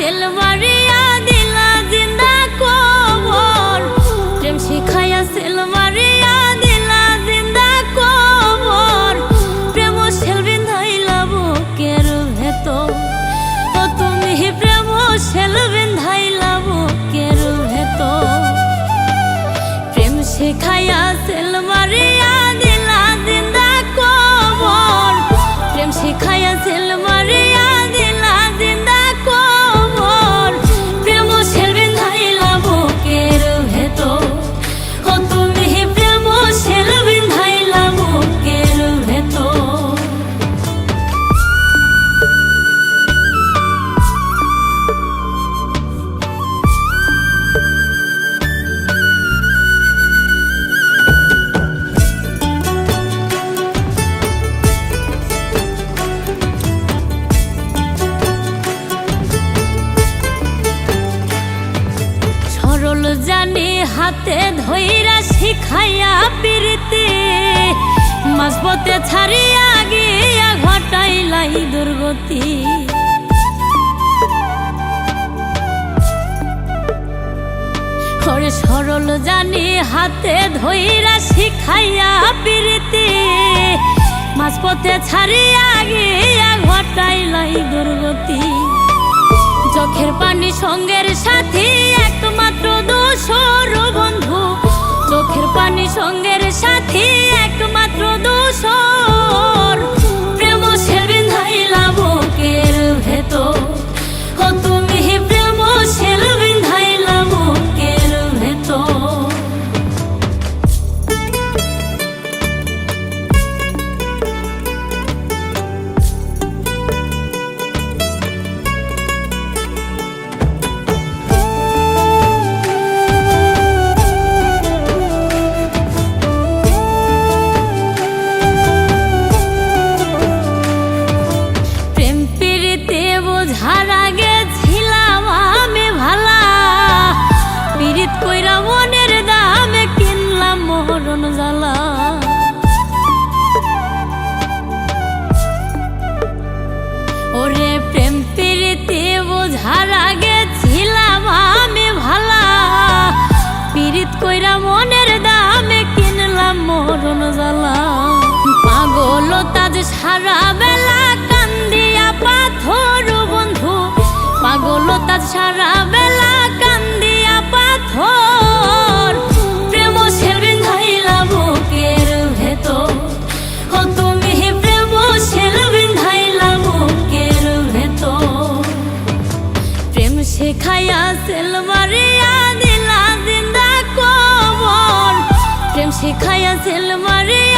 Sell মারিয়া দিলা জিন্দা কবর, প্রেম শিখাইয়া সেল মারিয়া দিলা জিন্দা কবর, প্রেম সেল বিন্ধাইলা বুকের ভেতর। ও তুমি প্রেম সেল বিন্ধাইলা বুকের ভেতর, প্রেম শিখাইয়া সেল মারিয়া দিলা জিন্দা কবর, প্রেম শিখাইয়া সেল মারিয়া দিলা জিন্দা কবর, প্রেম সেল বিন্ধাইলা বুকের ভেতর। ও তুমি প্রেম সেল বিন্ধাইলা বুকের ভেতর। সরল জানি হাতে ধইরা শিখাইয়া পিরিতি, মাঝপথে ছাড়িয়া গিয়া ঘটাইলাই দুর্গতি। ওরে সরল জানি হাতে ধইরা শিখাইয়া পিরিতি, মাঝপথে ছাড়িয়া গিয়া ঘটাইলাই দুর্গতি। চোখের পানি সঙ্গের সাথী একমাত্র দোষর বন্ধু, চোখের পানি সঙ্গের সাথী একমাত্র দোষর, প্রেম সেল বিন্ধাইলা বুকের ভেতর। ও তুমি প্রেম সেল বিন্ধাইলা বুকের ভেতর। বোঝার আগে ছিলাম আমি ভালা, পীড়িত কইরা মনের দামে কিনলাম মরণ জ্বালা। ওরে প্রেম পীড়িতে বোঝার আগে ছিলাম আমি ভালা, পীড়িত কইরা মনের দামে কিনলাম মরণ জ্বালা। পাগল তাজ সারা বেলা কান্দিয়া পাথর বন্ধু, পাগল তাজ সারা বেলা কান্দিয়া পাথর, প্রেম সেল বিন্ধাইলা বুকের ভেতর। ও তুমি প্রেম সেল বিন্ধাইলা বুকের ভেতর, প্রেম শিখাইয়া সেল মারিয়া দিলা জিন্দা কবর, প্রেম শিখাইয়া সেল মারিয়া